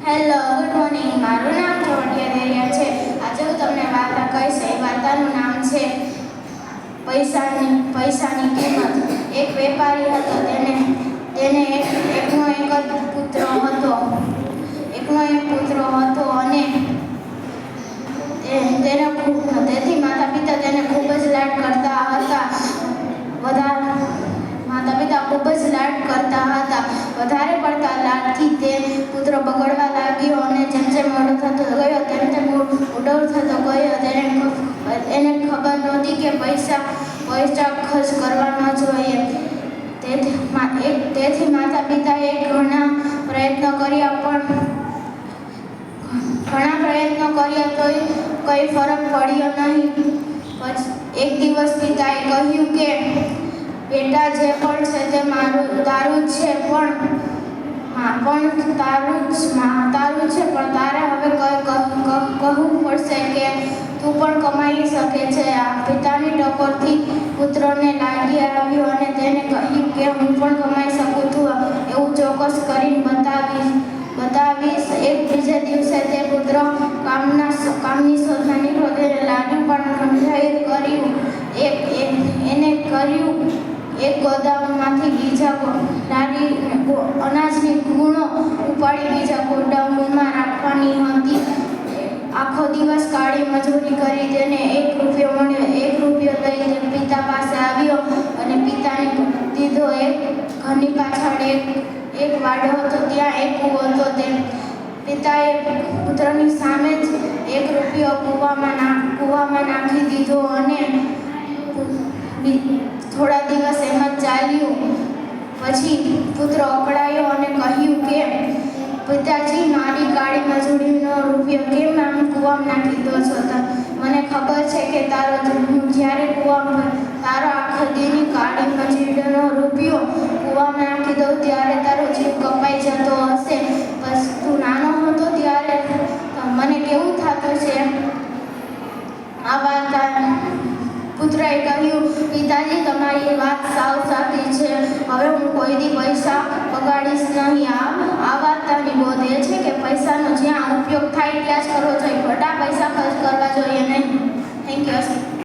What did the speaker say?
Hello, good morning. મારું નામ ચોટિયા દેરિયા છે. આજે હું તમને વાર્તા કહીશ. એ વાર્તાનું નામ છે પૈસાની કિંમત. એક વેપારી હતો. તેને એકનો એક પુત્ર હતો અને તેથી માતા પિતા તેને ખૂબ જ લાડ કરતા હતા. વધારે પડતા લાડથી તે પુત્ર બગડવા લાગ્યો અને જેમ જેમ મોટો થતો ગયો તેમ તેમ ઉડવ થતો ગયો. એને ખબર નહોતી કે પૈસા ખર્ચ કરવા ન જોઈએ. તેથી માતા પિતાએ ઘણા પ્રયત્નો કર્યા તોય કંઈ ફરક પડ્યો નહીં. એક દિવસ પિતાએ કહ્યું કે બેટા, જે પણ છે તે તારું જ છે, પણ તારે હવે કહવું પડશે કે તું પણ કમાઈ શકે છે. આ પિતાની ટકોરથી પુત્રને લાગી આવ્યું અને તેને કહ્યું કે હું પણ કમાઈ શકું છું, એવું ચોક્કસ કરીને બતાવીશ. એક બીજે દિવસે તે પુત્ર કામની શોધમાં નીકળ્યો. તેને લાડુ પણ એક ગોદામમાંથી બીજા અનાજની ગુણો ઉપાડી બીજા ગોડાઉનમાં રાખવાની હતી. આખો દિવસ કાળી મજૂરી કરી તેને $1 મળ્યો. $1 લઈ પિતા પાસે આવ્યો અને પિતાને દીધો. એક ઘરની પાછળ એક વાડો હતો, ત્યાં એક કૂવો હતો. પિતાએ પુત્રની સામે જ $1 કૂવામાં નાખી દીધો અને થોડા દિવસ એમ જ ચાલ્યું. પછી પુત્ર અકળાયો અને કહ્યું કે પિતાજી, મારી કાળી મજૂરીનો $1 કેમ આમ કૂવામાં નાખી દો છો? મને ખબર છે કે જ્યારે તારો આખો દીની કાળી મજૂરીનો $1 કૂવામાં નાખી દઉં ત્યારે તારો જીવ કપાઈ જતો હશે. બસ તું નાનો હતો ત્યારે મને કેવું થતું છે? આ વાર્તા પુત્રએ કહ્યું, પિતાજી, તમારી વાત સાવ સાચી છે. હવે હું કોઈ દી પૈસા બગાડીશ નહીં. આ વાર્તાની બોધ એ છે કે પૈસાનો જ્યાં ઉપયોગ થાય ત્યાં જ કરવો જોઈએ. ખોટા પૈસા ખર્ચ કરવા જોઈએ નહીં. Thank you.